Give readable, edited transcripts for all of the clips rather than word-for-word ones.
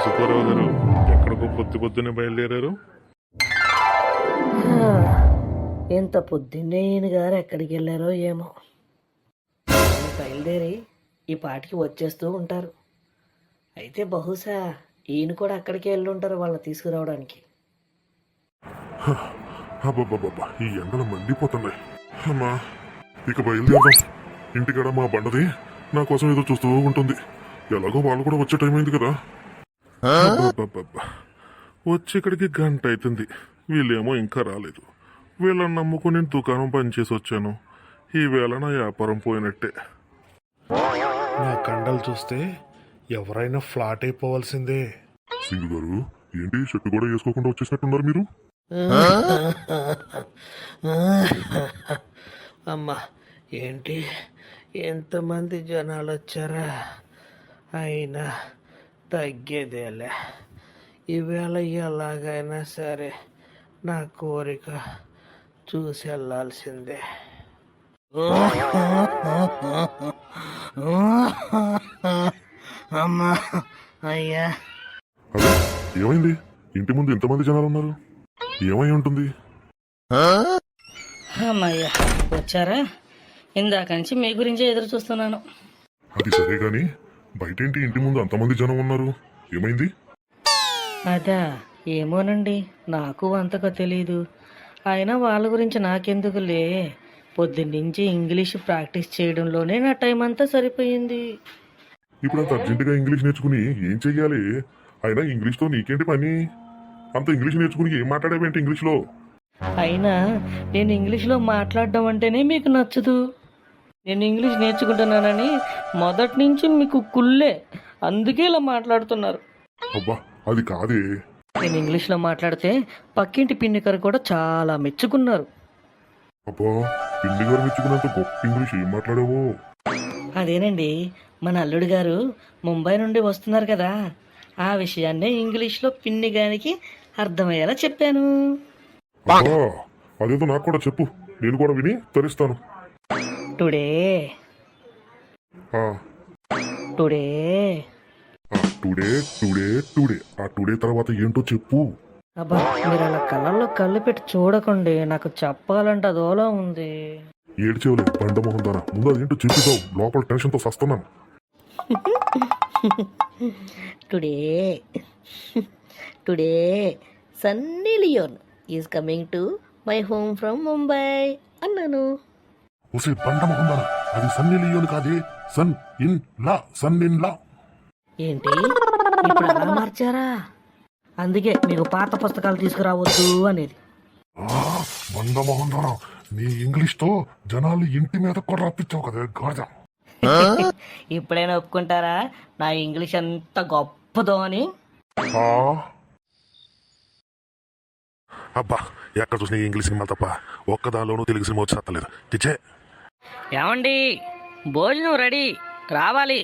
సుబ్బారావు గారు ఎక్కడికో పొద్దున్నే బయలుదేరారు? ఎంత పొద్దున్నే ఈయన గారు ఎక్కడికి వెళ్ళారో ఏమో. బయలుదేరి ఈ పాటికి వచ్చేస్తూ ఉంటారు. అయితే బహుశా ఈయన కూడా అక్కడికి వెళ్ళి ఉంటారు వాళ్ళని తీసుకురావడానికి. అబ్బబ్బబ్బబ్బా, ఈ ఎండలు మండిపోతున్నాయి. అమ్మా, ఇక బయలుదేరదాం. ఇంటికాడ మా బండది నా కోసం ఏదో చూస్తూ ఉంటుంది. ఎలాగో వాళ్ళు కూడా వచ్చే టైం అయింది కదా. అబ్బబ్బబ్బబ్బా, వచ్చి ఇక్కడికి గంట అవుతుంది. వీళ్ళేమో ఇంకా రాలేదు. వీళ్ళని నమ్ముకుని నేను దుకాణం పనిచేసి వచ్చాను. ఈ వేళ నా వ్యాపారం పోయినట్టే. నా కండలు చూస్తే ఎవరైనా ఫ్లాట్ అయిపోవాల్సిందే. సింగు గారు, ఏంటి షర్టు కూడా వేసుకోకుండా వచ్చేసినట్టున్నారు మీరు? అమ్మా, ఏంటి ఎంతమంది జనాలు వచ్చారా? అయినా తగ్గేదేలే. ఈవేళ ఎలాగైనా సరే నా కోరిక చూసి వెళ్ళాల్సిందే. అమ్మా, అయ్యా. అదే ఏమైంది? ఇంటి ముందు ఎంతమంది జనాలు ఉన్నారు? ఏమై ఉంటుంది? అమ్మయ్యా, వచ్చారా? ఇందాక నుంచి మీ గురించి ఎదురు చూస్తున్నాను. అది సరే గాని బయటేంటి ఇంటి ముందు అంతమంది జనం ఉన్నారు? ఏమైంది? అదా, ఏమోనండి, నాకు అంతగా తెలీదు. అయినా వాళ్ళ గురించి నాకెందుకులే. పొద్దున్నుంచి ఇంగ్లీష్ ప్రాక్టీస్ చేయడంలోనే నా టైం అంతా సరిపోయింది. ఇప్పుడు అంత అర్జెంటుగా ఇంగ్లీష్ నేర్చుకుని ఏం చెయ్యాలి? అయినా ఇంగ్లీష్తో నీకేంటి పని? అంత ఇంగ్లీష్ నేర్చుకుని ఏం మాట్లాడేవేంటి ఇంగ్లీష్లో? అయినా నేను ఇంగ్లీష్లో మాట్లాడడం అంటేనే మీకు నచ్చదు. నేను ఇంగ్లీష్ నేర్చుకుంటున్నానని మొదటి నుంచి మీకు కుళ్ళే, అందుకే ఇలా మాట్లాడుతున్నారు. అబ్బా, అది కాదే. నేను ఇంగ్లీష్లో మాట్లాడితే పక్కింటి పిన్నికరు కూడా చాలా మెచ్చుకున్నారు. అబ్బా, పిండి గారు మెచ్చుకున్నంత గొప్ప ఇంగ్లీష్ ఏం మాట్లాడావో? అదేనండి, మన అల్లుడు గారు ముంబై నుండి వస్తున్నారు కదా, ఆ విషయాన్నే ఇంగ్లీష్లో పిన్ని గారికి అర్థమయ్యేలా చెప్పాను. అబ్బా, అదేదో నాకు కూడా చెప్పు, నేను కూడా విని తరిస్తాను. టుడే ఆ, టుడే టుడే టుడే టుడే ఆ టుడే తర్వాత ఏంటో చెప్పు. అబ్బా, మీరు అలా కళ్ళల్లో కళ్ళు పెట్టి చూడకండి, నాకు చెప్పాలంటే అదోలా ఉంది. ఏడ్చేవలే బండమోహన్ దానా, ముందు అదేంటో చెప్పుతావు, లోపల టెన్షన్తో సస్తున్నాను. Today today Sunny Leone is coming to my home from Mumbai అన్నాను. ఒసే బండమోహన్ దానా, అది సన్నీ లియోన్ కాదే, son in law, son in law. ఏంటి ఇప్పుడు అలా మార్చారా? అందుకే మీకు పాత పుస్తకాలు తీసుకురావద్దు అనేది. బండమోహన్ దానా, నీ ఇంగ్లీష్ తో జనాలు ఇంటి మీద కూడా రప్పించావు కదా గాజా. ఇప్పుడైనా ఒప్పుకుంటారా నా ఇంగ్లీష్ ఎంత గొప్పదో అని? అబ్బా, ఎక్కడ చూసిన ఇంగ్లీష్ సినిమా తప్ప ఒక్కదానిలోనూ తెలుగు సినిమా వచ్చి తత్తలేదు. తెచ్చే. ఏమండి, భోజనం రెడీ, రావాలి.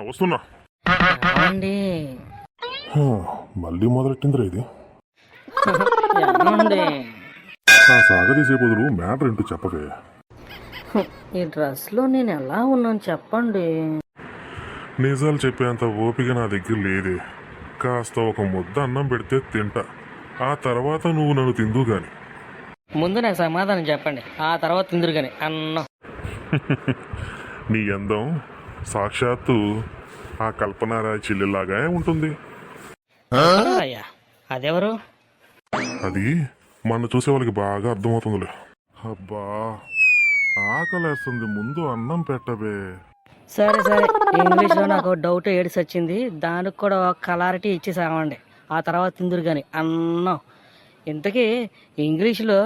వస్తున్నా. ఏమండి, మళ్ళీ మొదలెట్టిందిరా ఇది. ఏమండి, సాగదీసే బదులు మ్యాటర్ ఏంటో చెప్పవే. ఈ డ్రెస్లో నేను ఎలా ఉన్నాను చెప్పండి. నిజాలు చెప్పేంత ఓపిక నా దగ్గర లేదే. కాస్త ఒక ముద్ద అన్నం పెడితే తింటా, ఆ తర్వాత నువ్వు నన్ను తిందు గాని. ముందు నాకు సమాధానం చెప్పండి, ఆ తర్వాత తిందురు గాని అన్నం. నీ అందం సాక్షాత్తు ఆ కల్పనారాయ్ చెల్లెలాగా ఉంటుంది. అయ్యా, అదెవరు? అది మన చూసే వాళ్ళకి బాగా అర్థమవుతుందిలే. అబ్బా, ఆకలేస్తుంది, ముందు అన్నం పెట్టబే. సరే సరే, ఇంగ్లీష్లో నాకు డౌట్ ఏడిసి వచ్చింది, దానికి కూడా ఒక క్లారిటీ ఇచ్చేసామండి, ఆ తర్వాత తిందురు కానీ అన్నం. ఇంతకీ ఇంగ్లీష్లో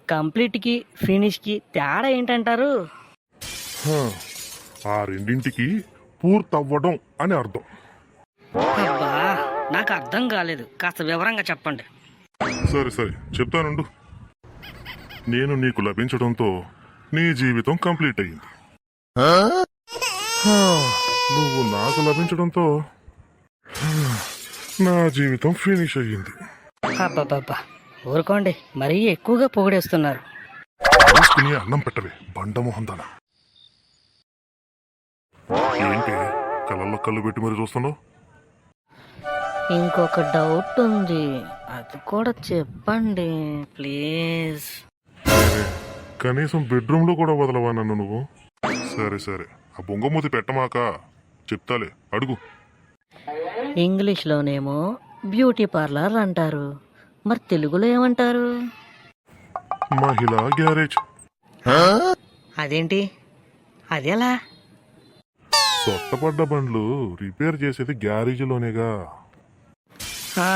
కంప్లీట్కి ఫినిష్కి తేడా ఏంటంటారు? ఆ రెండింటికి పూర్తవ్వడం అని అర్థం. అబ్బా, నాకు అర్థం కాలేదు, కాస్త వివరంగా చెప్పండి. సరే సరే చెప్తానుండు. నేను నీకు లభించడంతో నీ జీవితం కంప్లీట్ అయ్యింది. నువ్వు నాకు లభించడంతో నా జీవితం ఫినిష్ అయ్యింది. అబ్బాబ్బా, ఊరుకోండి, మరీ ఎక్కువగా పొగిడేస్తున్నారు. తీసుకుని అన్నం పెట్టవే బండమోహన్ దానా. ఏంటి కళ్ళల్లో కళ్ళు పెట్టి మరి చూస్తున్నావు? ఇంకొక డౌట్ ఉంది, అది కూడా చెప్పండి ప్లీజ్. అరే, కనీసం బెడ్రూమ్లో కూడా వదలవా నన్ను నువ్వు? సరే సరే, ఆ బొంగమూతి పెట్టమాక, చెప్తాలే, అడుగు. ఇంగ్లీష్లోనేమో బ్యూటీ పార్లర్ అంటారు, మరి తెలుగులో ఏమంటారు? మహిళా గ్యారేజ్. అదేంటి, అది ఎలా? సొట్టపడ్డ బండ్లు రిపేర్ చేసేది గ్యారేజ్లోనేగా. ఆ?